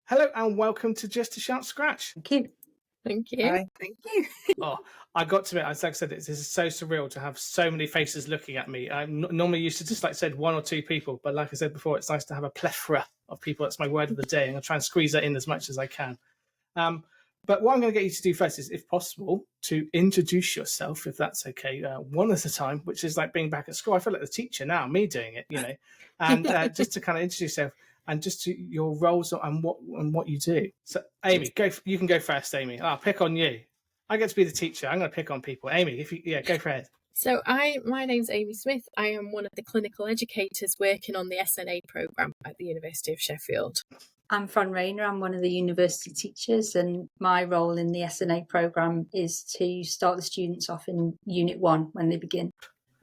Hello and welcome to Just a Shout Scratch. Thank you. Thank you. Hi. Thank you. Oh, I got to admit, as I said, this is so surreal to have so many faces looking at me. I'm normally used to just, like I said, one or two people, but like I said before, it's nice to have a plethora of people. That's my word of the day. I'm going to try and squeeze that in as much as I can. But what I'm going to get you to do first is, if possible, to introduce yourself, if that's okay, one at a time, which is like being back at school. I feel like the teacher now, me doing it, and just to kind of introduce yourself and just to your roles and what you do. So, Amy, you can go first, Amy. I'll pick on you. I get to be the teacher. I'm going to pick on people. Amy, go for it. So my name's Amy Smith. I am one of the clinical educators working on the SNA programme at the University of Sheffield. I'm Fran Rayner. I'm one of the university teachers, and my role in the SNA programme is to start the students off in Unit 1 when they begin.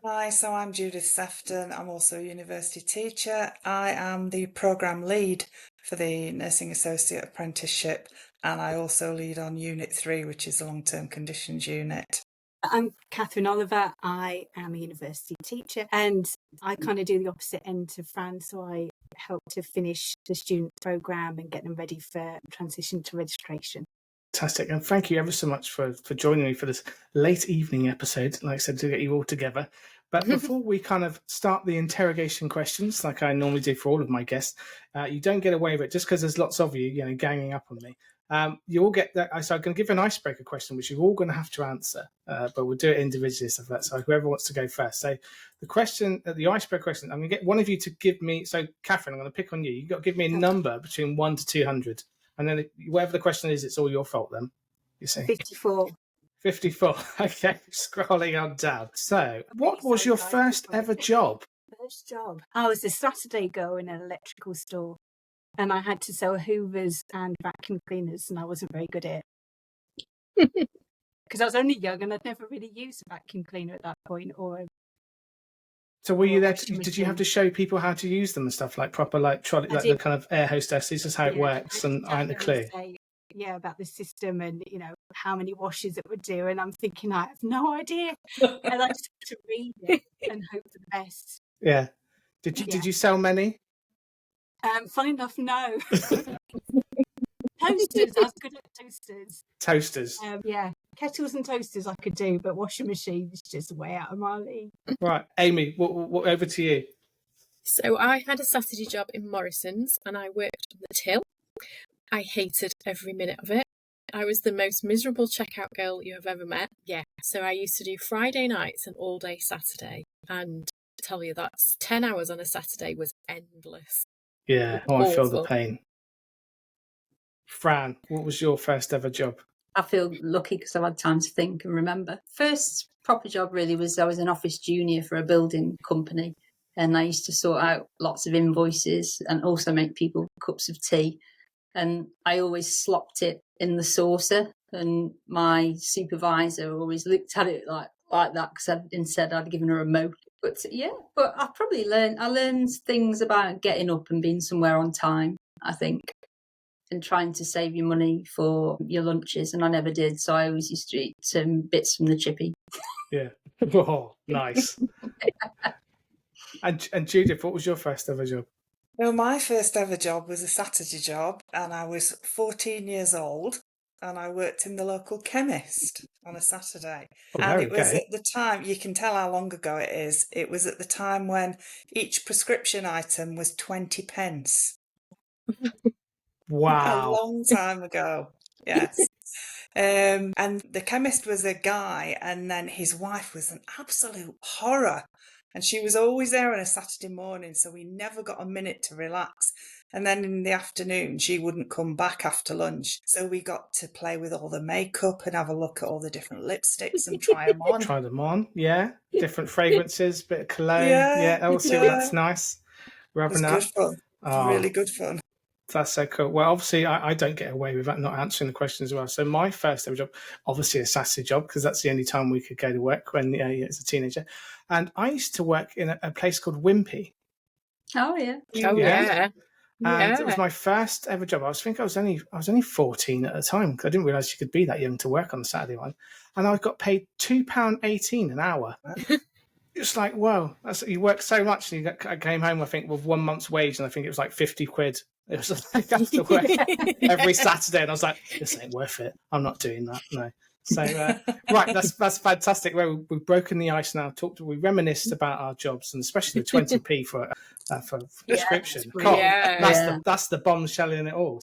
Hi, so I'm Judith Sefton. I'm also a university teacher. I am the programme lead for the Nursing Associate Apprenticeship, and I also lead on Unit 3, which is the long-term conditions unit. I'm Catherine Oliver. I am a university teacher, and I kind of do the opposite end to Fran. So I help to finish the student programme and get them ready for transition to registration. Fantastic. And thank you ever so much for joining me for this late evening episode, like I said, to get you all together. But before we kind of start the interrogation questions, like I normally do for all of my guests, you don't get away with it just because there's lots of you, ganging up on me. You all get that. So I'm going to give you an icebreaker question, which you're all going to have to answer, but we'll do it individually. Stuff like that. So whoever wants to go first. So the icebreaker question, I'm going to get one of you to give me. So Catherine, I'm going to pick on you. You've got to give me a number between 1 to 200, and then whatever the question is, it's all your fault. Then you say 54. 54. Okay, scrolling on down. So, what was your first ever job? First job. I was a Saturday girl in an electrical store, and I had to sell hoovers and vacuum cleaners, and I wasn't very good at it because I was only young and I'd never really used a vacuum cleaner at that point. So were you there? Did you have to show people how to use them and stuff, like proper, like trolley, like the kind of air hostess? This is how it works, and I hadn't a clue. About the system and how many washes it would do, and I'm thinking I have no idea, and I just had to read it and hope for the best. Yeah. Did you sell many? Funny enough, no. Toasters, I was good at toasters. Toasters. Kettles and toasters I could do, but washing machines just way out of my league. Right, Amy, what over to you? So I had a Saturday job in Morrison's, and I worked on the till. I hated every minute of it. I was the most miserable checkout girl you have ever met. Yeah. So I used to do Friday nights and all day Saturday. And I tell you, that's 10 hours on a Saturday was endless. Yeah, I feel the pain. Fran, what was your first ever job? I feel lucky because I've had time to think and remember. First proper job really was I was an office junior for a building company, and I used to sort out lots of invoices and also make people cups of tea. And I always slopped it in the saucer, and my supervisor always looked at it like that because instead I'd given her a remote. But I learned things about getting up and being somewhere on time, I think, and trying to save your money for your lunches, and I never did, so I always used to eat some bits from the chippy. Yeah. Oh, nice. And Judith, what was your first ever job? Well, my first ever job was a Saturday job, and I was 14 years old, and I worked in the local chemist on a Saturday. And it was at the time, you can tell how long ago it is, it was at the time when each prescription item was 20 pence. Wow. A long time ago, yes. And the chemist was a guy, and then his wife was an absolute horror. And she was always there on a Saturday morning, so we never got a minute to relax. And then in the afternoon, she wouldn't come back after lunch. So we got to play with all the makeup and have a look at all the different lipsticks and try them on. Try them on, yeah. Different fragrances, bit of cologne. Yeah, that's nice. Rubbing up. Good fun. Really good fun. That's so cool. Well, obviously, I don't get away with that, not answering the question as well. So my first ever job, obviously a Saturday job, because that's the only time we could go to work when as a teenager. And I used to work in a place called Wimpy. Oh yeah. Oh Yeah. yeah. And it was my first ever job. I was only 14 at the time, because I didn't realise you could be that young to work on a Saturday one. And I got paid £2.18 an hour. It's like, whoa, you work so much. And I came home, I think, with 1 month's wage, and I think it was like 50 quid. It was like I have to work every Saturday, and I was like, this ain't worth it. I'm not doing that. No. So right, that's fantastic. Well, we've broken the ice now. We reminisced about our jobs, and especially the 20p for prescription. Yeah. That's the bombshell in it all.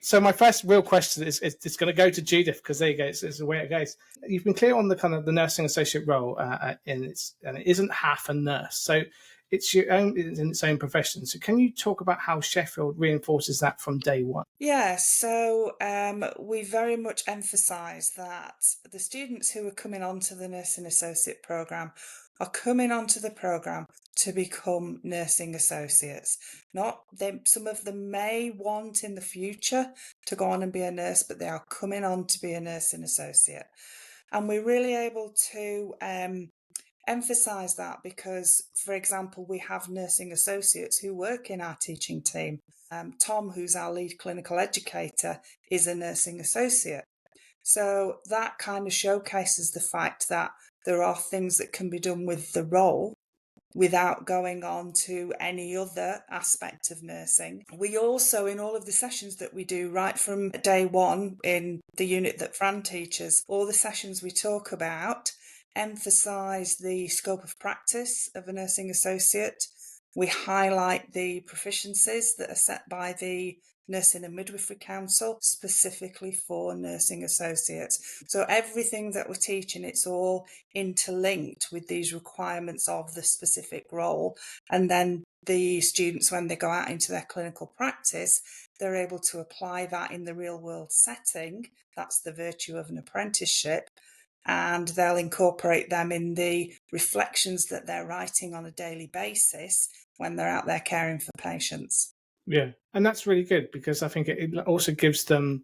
So my first real question is it's going to go to Judith, because there you go. It's the way it goes. You've been clear on the kind of the nursing associate role, and it isn't half a nurse. So it's in its own profession. So can you talk about how Sheffield reinforces that from day one? Yeah, so we very much emphasise that the students who are coming onto the nursing associate programme are coming onto the programme to become nursing associates. Some of them may want in the future to go on and be a nurse, but they are coming on to be a nursing associate. And we're really able to emphasise that because, for example, we have nursing associates who work in our teaching team. Tom, who's our lead clinical educator, is a nursing associate. So that kind of showcases the fact that there are things that can be done with the role without going on to any other aspect of nursing. We also, in all of the sessions that we do right from day one in the unit that Fran teaches, all the sessions we talk about emphasise the scope of practice of a nursing associate. We highlight the proficiencies that are set by the Nursing and Midwifery Council specifically for nursing associates. So everything that we're teaching, it's all interlinked with these requirements of the specific role. And then the students, when they go out into their clinical practice, they're able to apply that in the real world setting. That's the virtue of an apprenticeship. And they'll incorporate them in the reflections that they're writing on a daily basis when they're out there caring for patients. Yeah, and that's really good, because I think it also gives them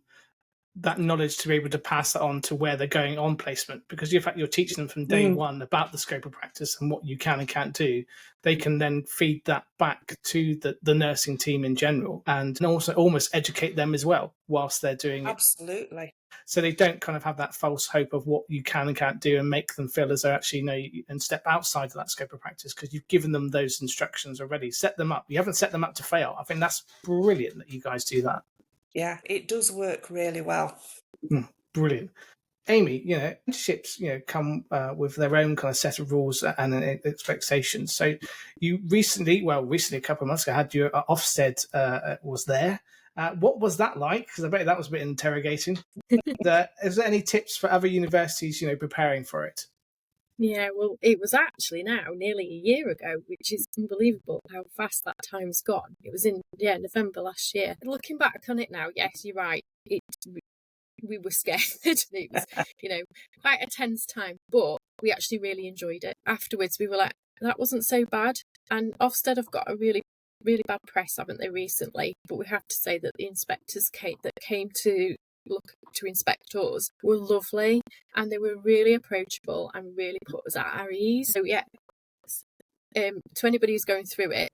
that knowledge to be able to pass that on to where they're going on placement, because in fact you're teaching them from day one about the scope of practice and what you can and can't do. They can then feed that back to the nursing team in general, and also almost educate them as well whilst they're doing it. Absolutely. So they don't kind of have that false hope of what you can and can't do, and make them feel as though actually no, and step outside of that scope of practice, because you've given them those instructions already. Set them up. You haven't set them up to fail. I think that's brilliant that you guys do that. Yeah, it does work really well. Brilliant. Amy, apprenticeships, come with their own kind of set of rules and expectations. So you recently, a couple of months ago, had your Ofsted was there. What was that like? Because I bet that was a bit interrogating. Is there any tips for other universities, preparing for it? Yeah, well, it was actually now nearly a year ago, which is unbelievable how fast that time's gone. It was in November last year. Looking back on it now, yes, you're right. We were scared. It was, quite a tense time, but we actually really enjoyed it. Afterwards, we were like, that wasn't so bad. And Ofsted have got a really, really bad press, haven't they, recently? But we have to say that the inspectors that came to look to inspect us were lovely, and they were really approachable and really put us at our ease. So yeah, to anybody who's going through it,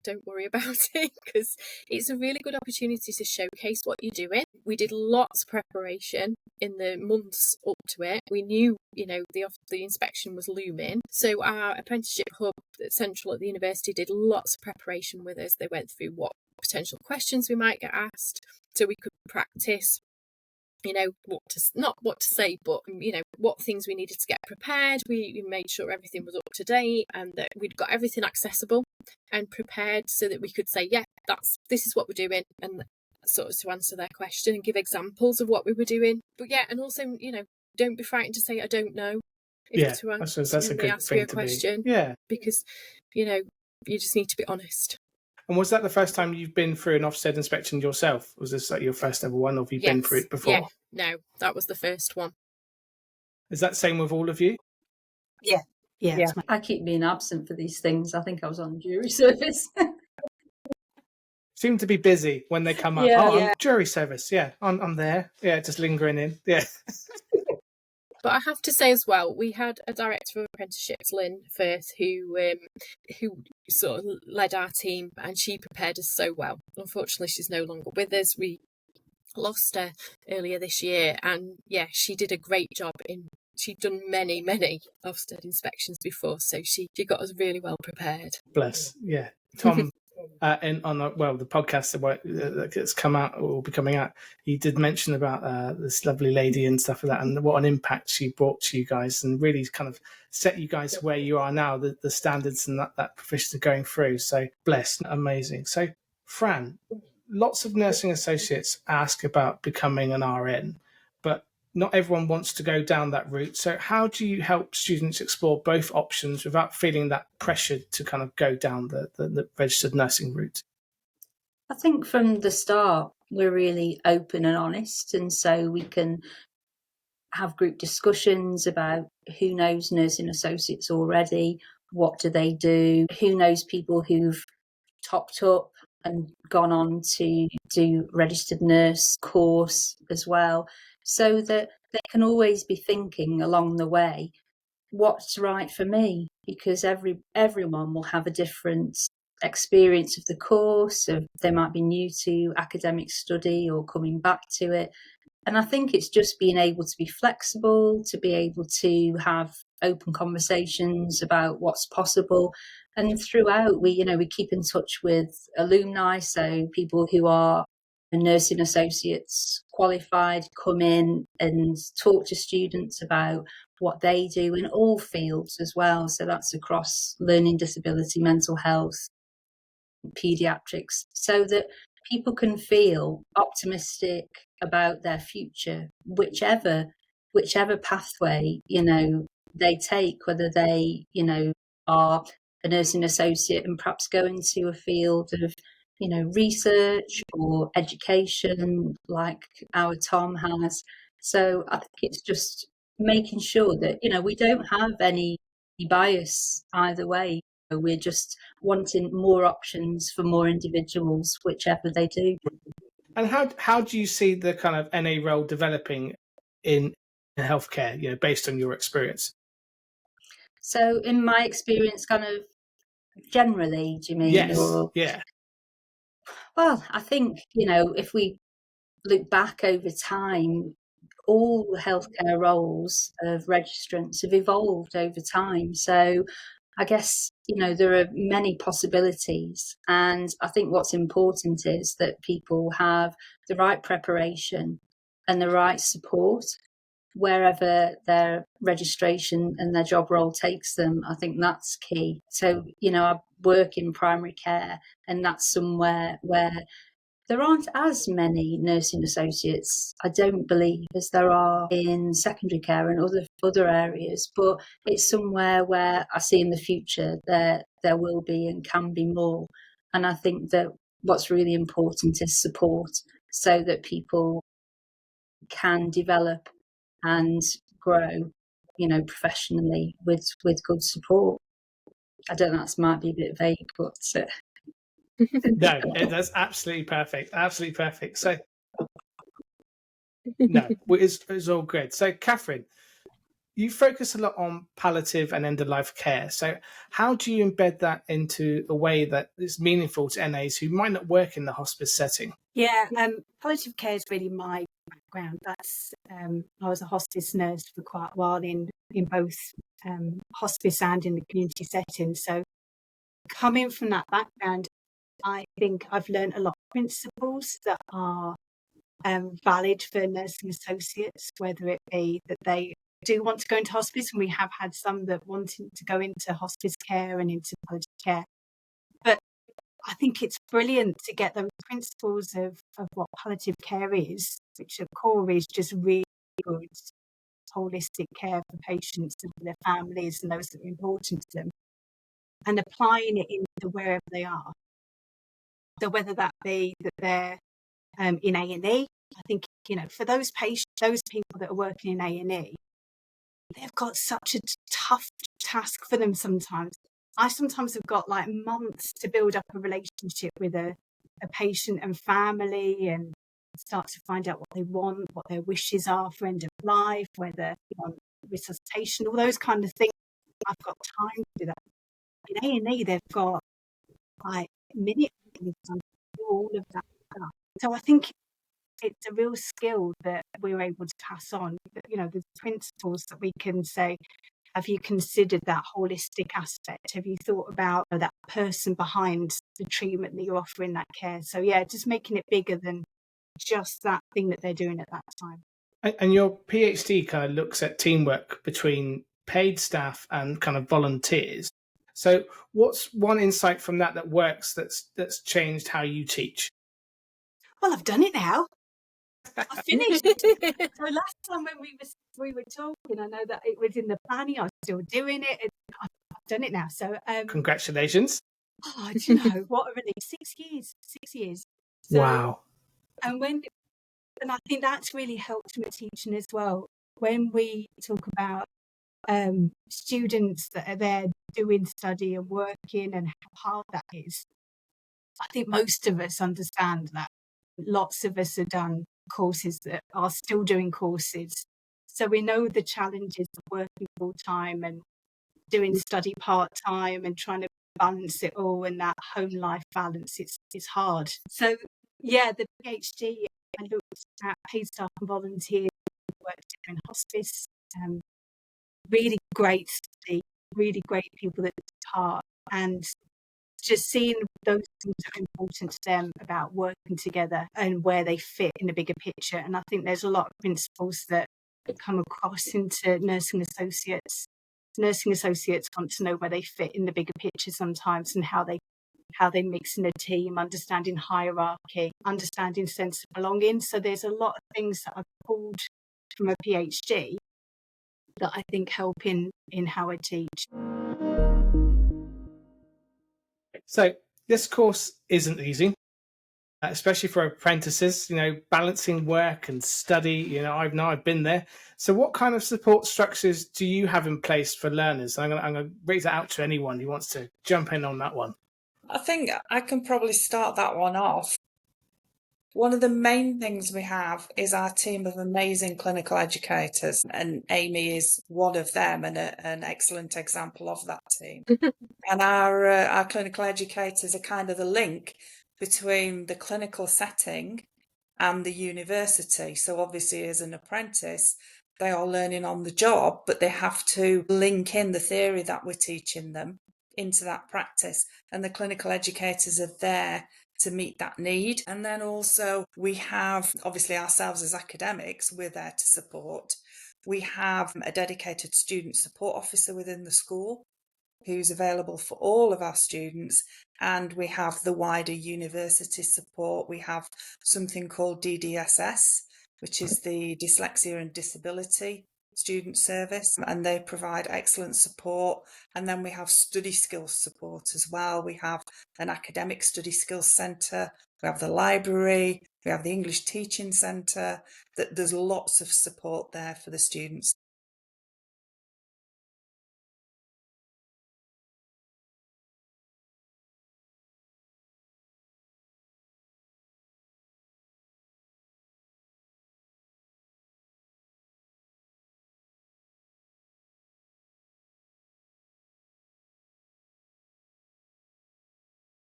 don't worry about it, because it's a really good opportunity to showcase what you're doing. We did lots of preparation in the months up to it. We knew, the inspection was looming. So our apprenticeship hub at Central at the university did lots of preparation with us. They went through what potential questions we might get asked, so we could practice not what to say, but what things we needed to get prepared. We made sure everything was up to date and that we'd got everything accessible and prepared, so that we could say, this is what we're doing, and sort of to answer their question and give examples of what we were doing. But and also don't be frightened to say I don't know. That's a good ask thing you a to question. be. Yeah, because you just need to be honest. And was that the first time you've been through an Ofsted inspection yourself? Was this like your first ever one, or have you been through it before? Yeah, no, that was the first one. Is that the same with all of you? Yeah. I keep being absent for these things. I think I was on jury service. seem to be busy when they come up. Yeah. Oh, I'm jury service. Yeah, I'm there. Yeah, just lingering in. Yeah. But I have to say as well, we had a director of apprenticeships, Lynn Firth, who sort of led our team, and she prepared us so well. Unfortunately, she's no longer with us. We lost her earlier this year, and yeah, she did a great job she'd done many Ofsted inspections before, so she got us really well prepared. Bless. Yeah. Tom, the podcast that's come out or will be coming out, he did mention about this lovely lady and stuff like that, and what an impact she brought to you guys, and really kind of set you guys where you are now, the standards and that profession going through. So blessed, amazing. So Fran, lots of nursing associates ask about becoming an RN, but not everyone wants to go down that route. So how do you help students explore both options without feeling that pressure to kind of go down the registered nursing route? I think from the start, we're really open and honest. And so we can have group discussions about who knows nursing associates already, what do they do, who knows people who've topped up and gone on to do registered nurse course as well, so that they can always be thinking along the way, what's right for me? Because everyone will have a different experience of the course. So they might be new to academic study or coming back to it. And I think it's just being able to be flexible, to be able to have open conversations about what's possible. And throughout, we keep in touch with alumni, so people who are nursing associates qualified come in and talk to students about what they do in all fields as well. So that's across learning disability, mental health, paediatrics, so that people can feel optimistic about their future, whichever pathway they take, whether they are a nursing associate and perhaps go into a field of research or education like our Tom has. So I think it's just making sure that we don't have any bias either way. We're just wanting more options for more individuals, whichever they do. And how do you see the kind of NA role developing in healthcare, based on your experience? So in my experience, kind of generally, do you mean? Yes. Yeah. Well, I think, if we look back over time, all healthcare roles of registrants have evolved over time. So I guess, there are many possibilities. And I think what's important is that people have the right preparation and the right support wherever their registration and their job role takes them. I think that's key. So, I work in primary care, and that's somewhere where there aren't as many nursing associates, I don't believe, as there are in secondary care and other areas. But it's somewhere where I see in the future there will be and can be more. And I think that what's really important is support, so that people can develop and grow, professionally with good support. I don't know, that might be a bit vague, but No, that's absolutely perfect. Absolutely perfect. So, no, it's all good. So, Catherine, you focus a lot on palliative and end-of-life care. So how do you embed that into a way that is meaningful to NAs who might not work in the hospice setting? Yeah, palliative care is really my background. That's I was a hospice nurse for quite a while in both hospice and in the community setting. So coming from that background, I think I've learned a lot of principles that are valid for nursing associates, whether it be that they do want to go into hospice, and we have had some that wanting to go into hospice care and into palliative care. But I think it's brilliant to get those principles of what palliative care is, which at core is just really good holistic care for patients and for their families and those that are important to them, and applying it into wherever they are. So whether that be that they're in A&E, I think, for those patients, those people that are working in A&E, they've got such a tough task for them sometimes. I sometimes have got like months to build up a relationship with a a patient and family and start to find out what they want, what their wishes are for end of life, whether they want resuscitation, all those kind of things. I've got time to do that. In A&E, they've got like minute to do all of that stuff. So I think it's a real skill that we're able to pass on. You know, the principles that we can say, have you considered that holistic aspect? Have you thought about that person behind the treatment that you're offering, that care? So yeah, just making it bigger than just that thing that they're doing at that time. And your PhD kind of looks at teamwork between paid staff and kind of volunteers. So what's one insight from that works that's changed how you teach? Well, I've done it now. I finished. So last time when we were talking, I know that it was in the planning. I was still doing it. And I've done it now. So Congratulations. oh, do you know what a relief? 6 years. 6 years. So, Wow. And I think that's really helped me teaching as well. When we talk about students that are there doing study and working and how hard that is, I think most of us understand that. Lots of us have done courses that are still doing courses. So we know the challenges of working full time and doing study part time and trying to balance it all, and that home life balance, it's hard. So yeah, the PhD, I looked at paid staff and volunteers, worked in hospice, really great study, really great people that took part, and just seeing those things that are important to them about working together and where they fit in the bigger picture. And I think there's a lot of principles that come across into nursing associates. Nursing associates want to know where they fit in the bigger picture sometimes, and how they mix in a team, understanding hierarchy, understanding sense of belonging. So there's a lot of things that I've pulled from a PhD that I think help in how I teach. So this course isn't easy, especially for apprentices, you know, balancing work and study. You know, I've been there. So what kind of support structures do you have in place for learners? I'm going to raise it out to anyone who wants to jump in on that one. I think I can probably start that one off. One of the main things we have is our team of amazing clinical educators, and Amy is one of them and an excellent example of that team. And our clinical educators are kind of the link between the clinical setting and the university. So obviously, as an apprentice, they are learning on the job, but they have to link in the theory that we're teaching them into that practice. And the clinical educators are there to meet that need. And then also we have, obviously ourselves as academics, we're there to support. We have a dedicated student support officer within the school who's available for all of our students, and we have the wider university support. We have something called DDSS, which is the Dyslexia and Disability Student Service, and they provide excellent support. And then we have study skills support as well. We have an academic study skills centre, we have the library, we have the English teaching centre. There's lots of support there for the students.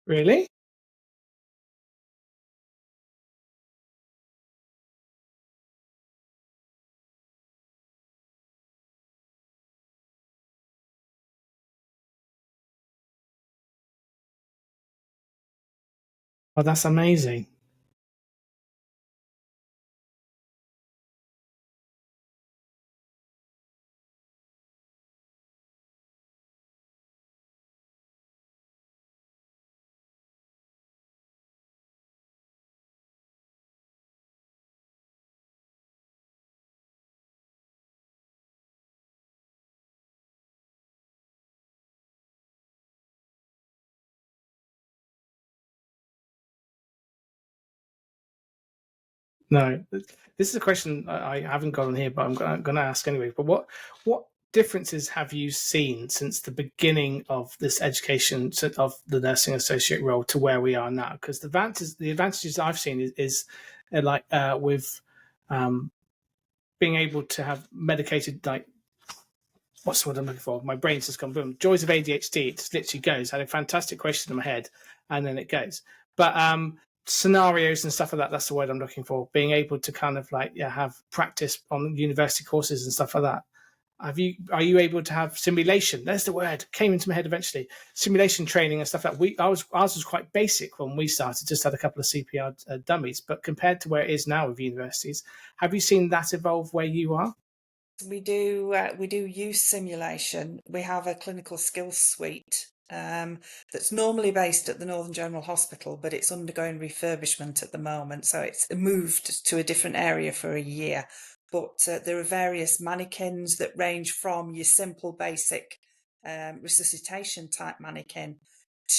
Really? Oh, that's amazing. No, this is a question I haven't got on here, but I'm going to ask anyway. But what differences have you seen since the beginning of this education of the nursing associate role to where we are now? Because the advantages I've seen is with being able to have medicated, like, what's the word I'm looking for? My brain's just gone boom. Joys of ADHD. It just literally goes. I had a fantastic question in my head, and then it goes. But scenarios and stuff like that, that's the word I'm looking for. Being able to kind of have practice on university courses and stuff like that. Are you able to have simulation? There's the word. Came into my head eventually. Simulation training and stuff like that. Ours was quite basic when we started. Just had a couple of CPR dummies. But compared to where it is now with universities, have you seen that evolve where you are? We do use simulation. We have a clinical skills suite that's normally based at the Northern General Hospital, but it's undergoing refurbishment at the moment. So it's moved to a different area for a year. But there are various mannequins that range from your simple basic resuscitation type mannequin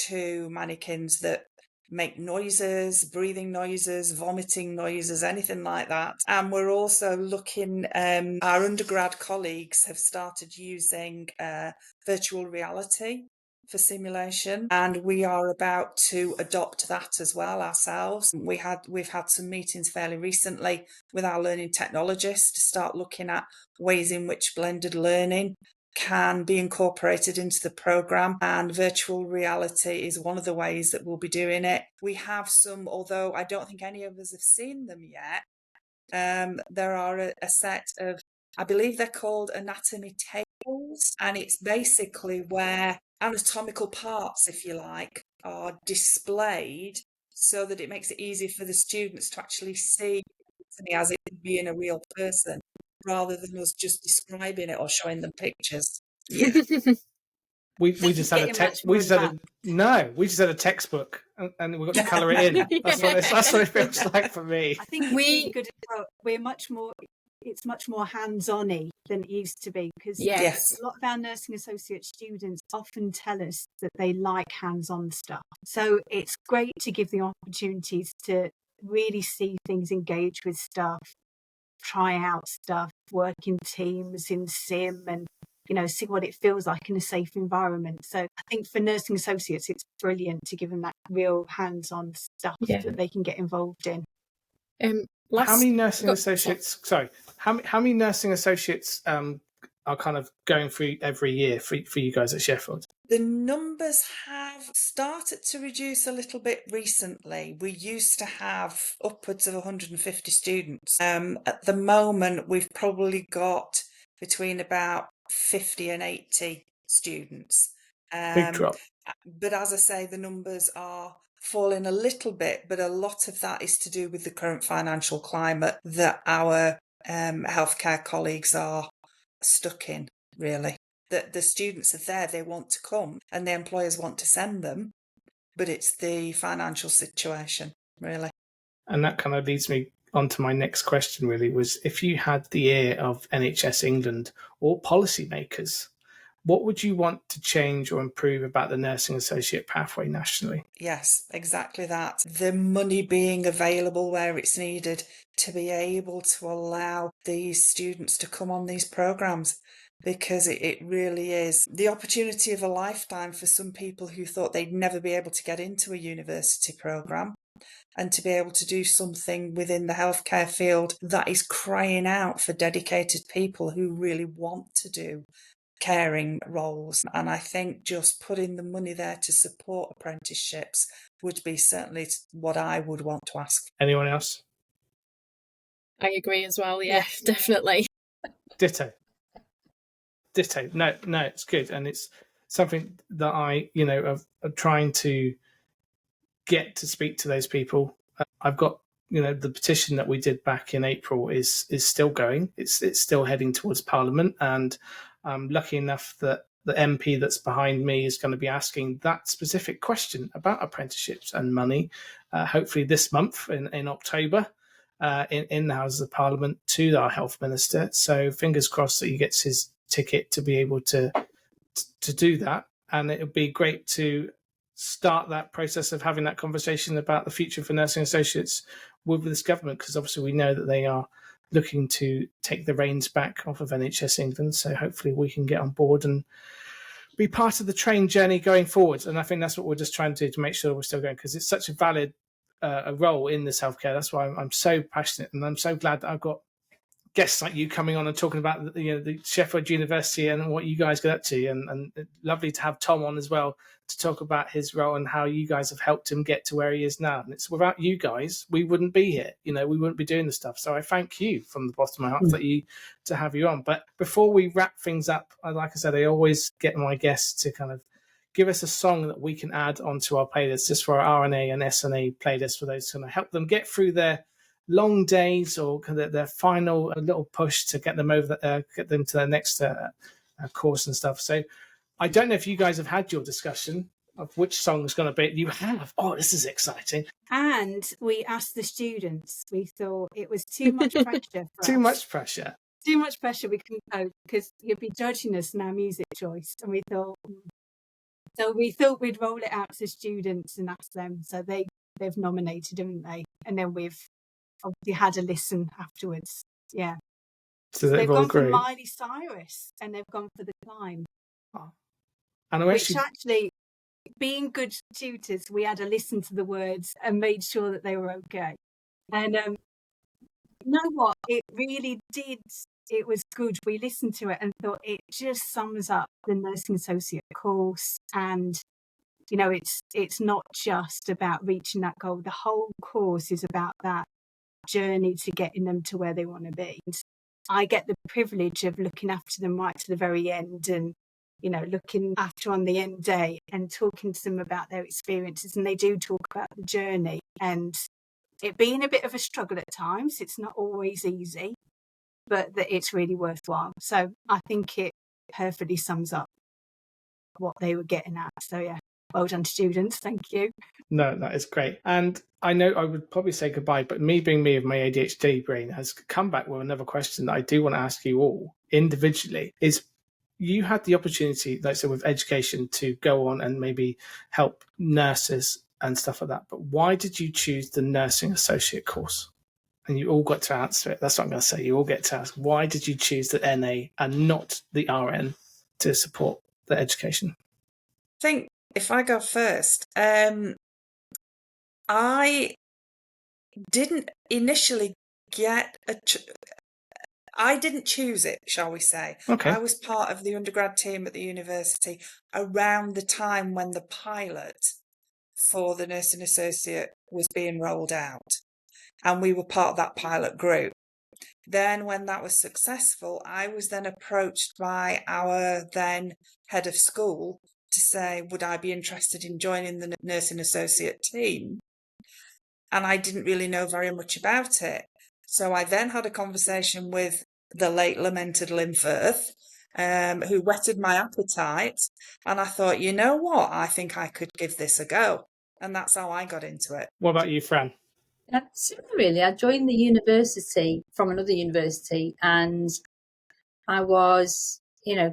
to mannequins that make noises, breathing noises, vomiting noises, anything like that. And we're also looking, our undergrad colleagues have started using virtual reality for simulation, and we are about to adopt that as well ourselves. We've had some meetings fairly recently with our learning technologists to start looking at ways in which blended learning can be incorporated into the programme, and virtual reality is one of the ways that we'll be doing it. We have some, although I don't think any of us have seen them yet, there are a set of, I believe they're called anatomy tables, and it's basically where anatomical parts, if you like, are displayed so that it makes it easy for the students to actually see anatomy as it would be in a real person, rather than us just describing it or showing them pictures. Yeah. We just had a textbook and we got to colour it in. That's what it feels like for me. I think we're much more. It's much more hands-on-y than it used to be, because Yes. a lot of our nursing associate students often tell us that they like hands-on stuff. So it's great to give the opportunities to really see things, engage with stuff, try out stuff, work in teams, in sim, and see what it feels like in a safe environment. So I think for nursing associates, it's brilliant to give them that real hands-on stuff that they can get involved in. How many nursing associates? Sorry, how many nursing associates are kind of going through every year for you guys at Sheffield? The numbers have started to reduce a little bit recently. We used to have upwards of 150 students. At the moment, we've probably got between about 50 and 80 students. Big drop. But as I say, the numbers are falling a little bit, but a lot of that is to do with the current financial climate that our healthcare colleagues are stuck in, really. That the students are there, they want to come, and the employers want to send them, but it's the financial situation, really. And that kind of leads me on to my next question, really, was if you had the ear of NHS England or policymakers, what would you want to change or improve about the nursing associate pathway nationally? Yes, exactly that. The money being available where it's needed to be able to allow these students to come on these programmes, because it really is the opportunity of a lifetime for some people who thought they'd never be able to get into a university programme, and to be able to do something within the healthcare field that is crying out for dedicated people who really want to do caring roles. And I think just putting the money there to support apprenticeships would be certainly what I would want to ask. Anyone else? I agree as well. Yeah, definitely. Ditto. No, it's good. And it's something that I, am trying to get to speak to those people. I've got, the petition that we did back in April is still going. It's still heading towards Parliament, and I'm lucky enough that the MP that's behind me is going to be asking that specific question about apprenticeships and money, hopefully this month in October, in the Houses of Parliament, to our Health Minister. So fingers crossed that he gets his ticket to be able to do that. And it would be great to start that process of having that conversation about the future for nursing associates with this government, because obviously we know that they are looking to take the reins back off of NHS England. So hopefully we can get on board and be part of the train journey going forward. And I think that's what we're just trying to do to make sure we're still going, because it's such a valid a role in this healthcare. That's why I'm so passionate, and I'm so glad that I've got guests like you coming on and talking about the Sheffield University and what you guys get up to, and lovely to have Tom on as well to talk about his role and how you guys have helped him get to where he is now. And it's without you guys, we wouldn't be here. We wouldn't be doing the stuff. So I thank you from the bottom of my heart to have you on. But before we wrap things up, like I said, I always get my guests to kind of give us a song that we can add onto our playlist, just for our RNA and SNA playlist, for those to kind of help them get through their long days or their final little push to get them over, get them to their next course and stuff. So I don't know if you guys have had your discussion of which song is going to be. You have. Oh, this is exciting. And we asked the students. We thought it was too much pressure for Too us. much pressure. Too much pressure. We couldn't go because you'd be judging us in our music choice. And we thought we'd roll it out to the students and ask them. So they've nominated, haven't they? And then we've obviously had a listen afterwards. Yeah. So they've gone agreed. for Miley Cyrus and they've gone for The Climb. Oh. And which actually, being good tutors, we had a listen to the words and made sure that they were okay. And you know what? It really did. It was good. We listened to it and thought it just sums up the nursing associate course. And, it's not just about reaching that goal. The whole course is about that journey to getting them to where they want to be. And I get the privilege of looking after them right to the very end and, looking after on the end day and talking to them about their experiences. And they do talk about the journey and it being a bit of a struggle at times. It's not always easy, but that it's really worthwhile. So I think it perfectly sums up what they were getting at. So yeah, well done, students. Thank you. No, that is great. And I know I would probably say goodbye, but me being me of my ADHD brain has come back with another question that I do want to ask you all individually. Is you had the opportunity, like I said, with education to go on and maybe help nurses and stuff like that. But why did you choose the nursing associate course? And you all got to answer it. That's what I'm going to say. You all get to ask, why did you choose the NA and not the RN to support the education? I think if I go first, I didn't initially get I didn't choose it, shall we say. Okay. I was part of the undergrad team at the university around the time when the pilot for the nursing associate was being rolled out. And we were part of that pilot group. Then when that was successful, I was then approached by our then head of school to say, would I be interested in joining the nursing associate team? And I didn't really know very much about it. So I then had a conversation with the late lamented Lynn Firth, who whetted my appetite. And I thought, you know what? I think I could give this a go. And that's how I got into it. What about you, Fran? Similar, really. I joined the university from another university and I was, I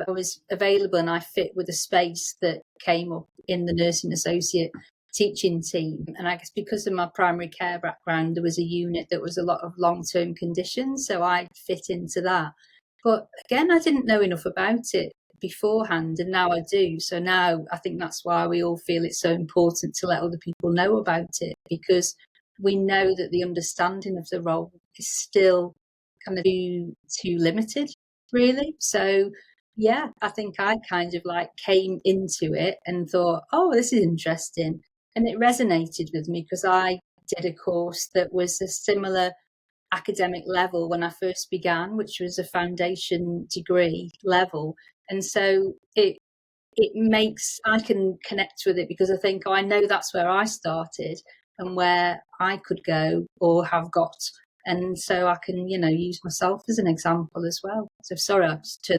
was available and I fit with a space that came up in the nursing associate teaching team. And I guess because of my primary care background, there was a unit that was a lot of long-term conditions. So I fit into that. But again, I didn't know enough about it beforehand and now I do. So now I think that's why we all feel it's so important to let other people know about it, because we know that the understanding of the role is still kind of too limited, really. So yeah, I think I kind of came into it and thought, oh, this is interesting. And it resonated with me because I did a course that was a similar academic level when I first began, which was a foundation degree level. And so it makes, I can connect with it because I think, oh, I know that's where I started and where I could go or have got. And so I can, use myself as an example as well. So sorry, I just turned.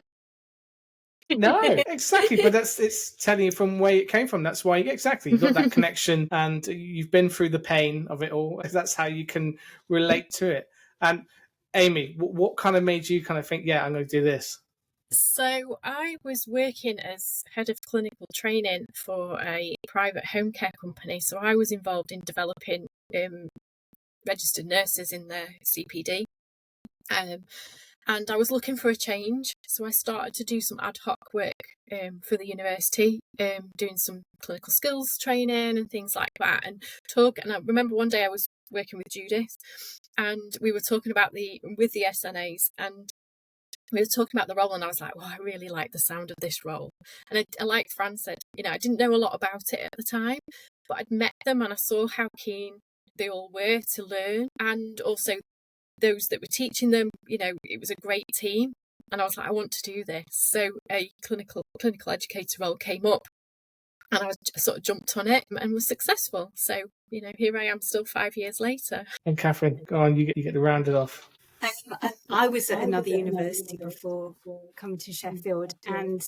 No, exactly. But it's telling you from where it came from. That's why you've got that connection and you've been through the pain of it all. That's how you can relate to it. And Amy, what kind of made you kind of think, yeah, I'm going to do this? So I was working as head of clinical training for a private home care company. So I was involved in developing registered nurses in their CPD. And I was looking for a change, so I started to do some ad hoc work for the university, doing some clinical skills training and things like that. And I remember one day I was working with Judith, and we were talking about with the SNAs, and we were talking about the role, and I was like, well, I really like the sound of this role. And I like Fran said, I didn't know a lot about it at the time, but I'd met them and I saw how keen they all were to learn, and also those that were teaching them, it was a great team. And I was like, I want to do this. So a clinical educator role came up, and I sort of jumped on it and was successful. So, here I am still 5 years later. And Catherine, go on, you get to round it off. I was at another university before coming to Sheffield, and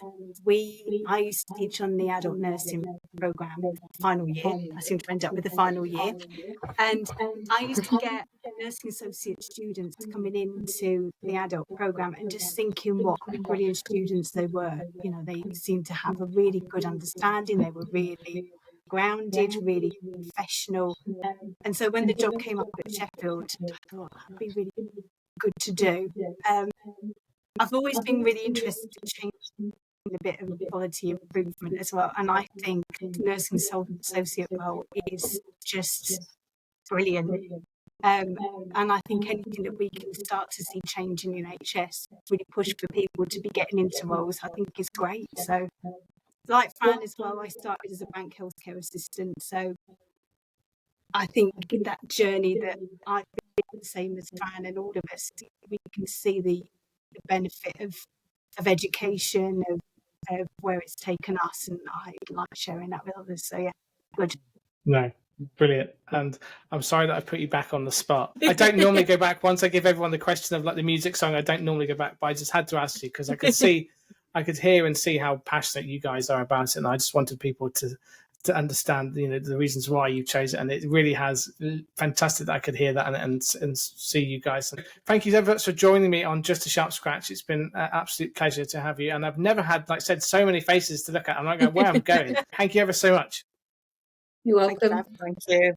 I used to teach on the adult nursing programme final year. I seem to end up with the final year. And I used to get nursing associate students coming into the adult programme and just thinking what brilliant students they were. They seemed to have a really good understanding. They were really grounded, really professional. And so when the job came up at Sheffield, I thought that'd be really good to do. I've always been really interested in changing a bit of quality improvement as well, and I think the nursing associate role is just brilliant. And I think anything that we can start to see change in NHS, really push for people to be getting into roles, I think is great. So, like Fran as well, I started as a bank healthcare assistant, so I think in that journey that I've been the same as Fran and all of us, we can see the benefit of education, of where it's taken us, and I like sharing that with others. So yeah, good. No, brilliant. And I'm sorry that I put you back on the spot. I don't normally go back once I give everyone the question of like the music song. I don't normally go back, but I just had to ask you because I could hear and see how passionate you guys are about it, and I just wanted people to understand, the reasons why you chose it, and it really has fantastic that I could hear that and see you guys. And thank you ever much for joining me on Just a Sharp Scratch. It's been an absolute pleasure to have you, and I've never had, like I said, so many faces to look at. I'm not going where I'm going. Thank you ever so much. You're welcome. Thank you.